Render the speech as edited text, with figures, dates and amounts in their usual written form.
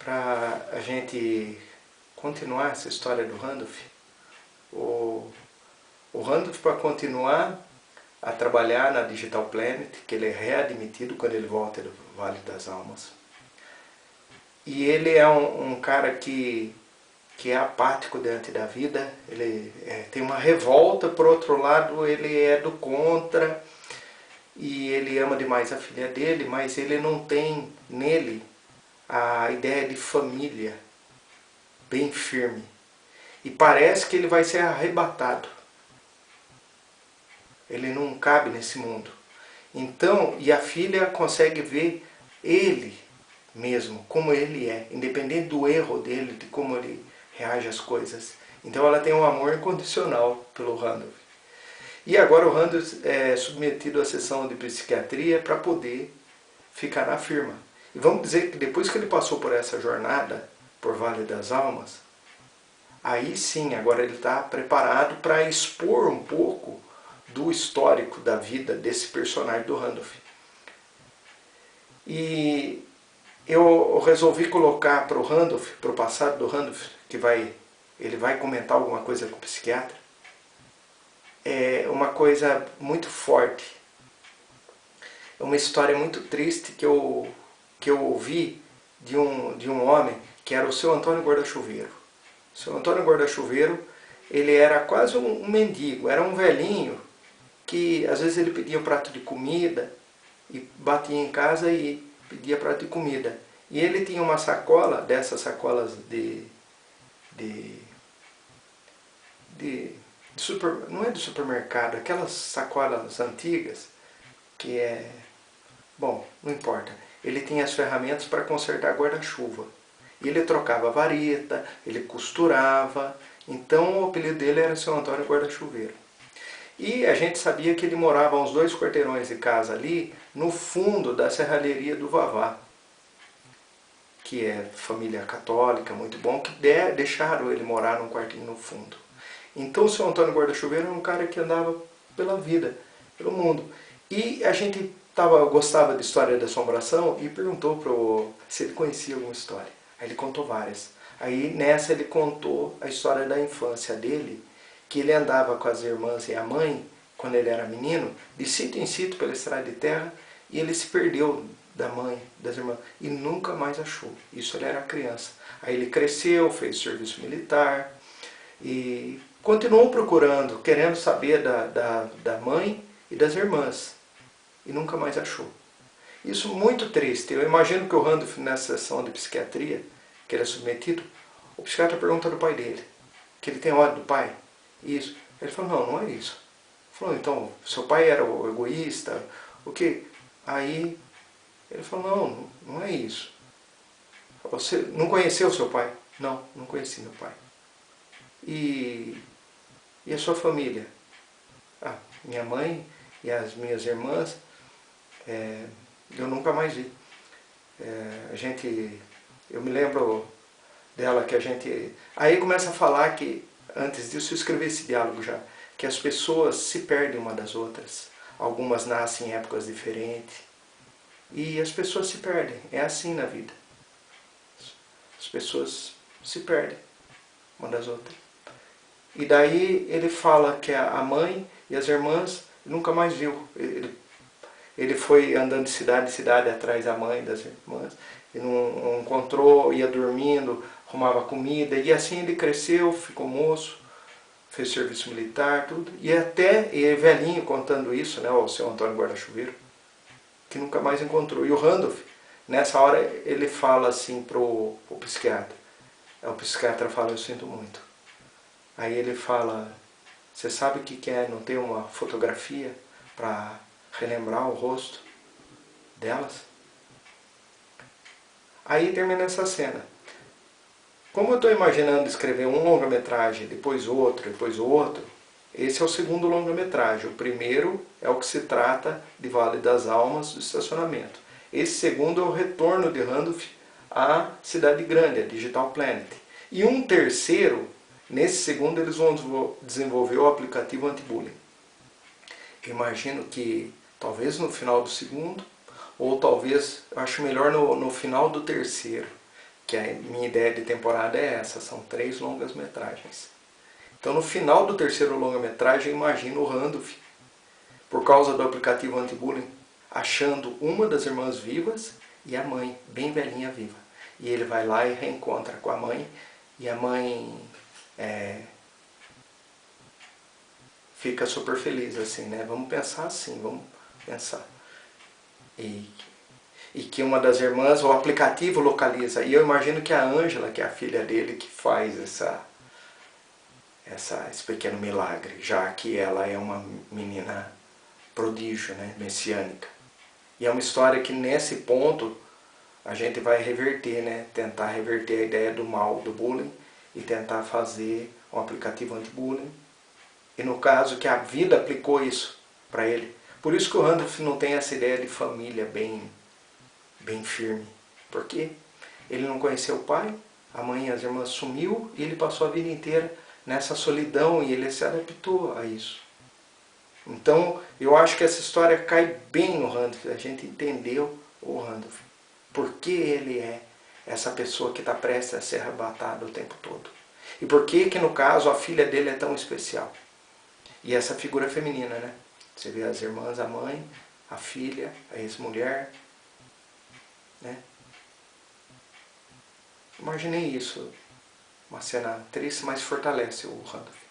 para a gente continuar essa história do Randolph, o Randolph, para continuar a trabalhar na Digital Planet, que ele é readmitido quando ele volta do Vale das Almas. E ele é um cara que é apático diante da vida, ele tem uma revolta, por outro lado ele é do contra, e ele ama demais a filha dele, mas ele não tem nele a ideia de família bem firme. E parece que ele vai ser arrebatado. Ele não cabe nesse mundo. Então, e a filha consegue ver ele mesmo, como ele é, independente do erro dele, de como ele reage às coisas. Então ela tem um amor incondicional pelo Randolph. E agora o Randolph é submetido à sessão de psiquiatria para poder ficar na firma. E vamos dizer que depois que ele passou por essa jornada, por Vale das Almas, aí sim, agora ele está preparado para expor um pouco do histórico da vida desse personagem do Randolph. E eu resolvi colocar para o Randolph, para o passado do Randolph, que ele vai comentar alguma coisa com o psiquiatra, é uma coisa muito forte. É uma história muito triste que eu ouvi de um homem que era o seu Antônio Guarda-Chuveiro. O seu Antônio Guarda-Chuveiro, ele era quase um mendigo, era um velhinho que às vezes ele pedia um prato de comida e batia em casa e pedia prato de comida. E ele tinha uma sacola, dessas sacolas não é de supermercado, aquelas sacolas antigas, que é... Bom, não importa. Ele tinha as ferramentas para consertar guarda-chuva. E ele trocava vareta, ele costurava. Então o apelido dele era seu Antônio Guarda-Chuveiro. E a gente sabia que ele morava a uns 2 quarteirões de casa ali, no fundo da serralheria do Vavá, que é família católica, muito bom, que deixaram ele morar num quartinho no fundo. Então o seu Antônio Guarda-Chuveiro era um cara que andava pela vida, pelo mundo. E a gente gostava de história de assombração e perguntou se ele conhecia alguma história. Aí ele contou várias. Aí nessa ele contou a história da infância dele, que ele andava com as irmãs e a mãe, quando ele era menino, de sítio em sítio pela estrada de terra, e ele se perdeu da mãe, das irmãs, e nunca mais achou. Isso ele era criança. Aí ele cresceu, fez serviço militar, e continuou procurando, querendo saber da mãe e das irmãs, e nunca mais achou. Isso muito triste. Eu imagino que o Randolph, nessa sessão de psiquiatria, que ele é submetido, o psiquiatra pergunta do pai dele, que ele tem ódio do pai. Isso. Ele falou, não é isso. Ele falou, então, seu pai era o egoísta, o quê? Aí ele falou, não é isso. Você não conheceu seu pai? Não conheci meu pai. E a sua família? Ah, minha mãe e as minhas irmãs, eu nunca mais vi. Eu me lembro dela que a gente... Aí começa a falar que, antes disso eu escrevi esse diálogo já, que as pessoas se perdem uma das outras. Algumas nascem em épocas diferentes. E as pessoas se perdem. É assim na vida. As pessoas se perdem uma das outras. E daí ele fala que a mãe e as irmãs nunca mais viu. Ele foi andando de cidade em cidade atrás da mãe e das irmãs. E não encontrou, ia dormindo, arrumava comida. E assim ele cresceu, ficou moço, fez serviço militar, tudo. E até, e velhinho contando isso, né, o seu Antônio Guarda-Chuveiro, que nunca mais encontrou. E o Randolph, nessa hora, ele fala assim pro psiquiatra. O psiquiatra fala, eu sinto muito. Aí ele fala, você sabe o que é não ter uma fotografia para relembrar o rosto delas? Aí termina essa cena. Como eu estou imaginando escrever um longa-metragem, depois outro, esse é o segundo longa-metragem. O primeiro é o que se trata de Vale das Almas, do estacionamento. Esse segundo é o retorno de Randolph à cidade grande, a Digital Planet. E um terceiro, nesse segundo eles vão desenvolver o aplicativo anti-bullying. Imagino que talvez no final do segundo, ou talvez, eu acho melhor no final do terceiro, que a minha ideia de temporada é essa, são 3 longas-metragens. Então no final do terceiro longa-metragem eu imagino o Randolph, por causa do aplicativo anti-bullying, achando uma das irmãs vivas e a mãe, bem velhinha, viva. E ele vai lá e reencontra com a mãe, e a mãe fica super feliz, assim, né? Vamos pensar assim, vamos pensar. E que uma das irmãs, o aplicativo localiza, e eu imagino que a Ângela, que é a filha dele, que faz esse pequeno milagre, já que ela é uma menina prodígio, né? Messiânica. E é uma história que nesse ponto a gente vai reverter, né? Tentar reverter a ideia do mal, do bullying, e tentar fazer um aplicativo anti-bullying. E no caso que a vida aplicou isso para ele. Por isso que o Randolph não tem essa ideia de família bem firme. Porque ele não conheceu o pai, a mãe e as irmãs sumiu, e ele passou a vida inteira nessa solidão e ele se adaptou a isso. Então, eu acho que essa história cai bem no Randolph, a gente entendeu o Randolph. Por que ele é essa pessoa que está prestes a ser arrebatada o tempo todo. E por que no caso, a filha dele é tão especial. E essa figura feminina, né? Você vê as irmãs, a mãe, a filha, a ex-mulher, né? Imaginei isso, uma cena triste, mas fortalece o Randolph.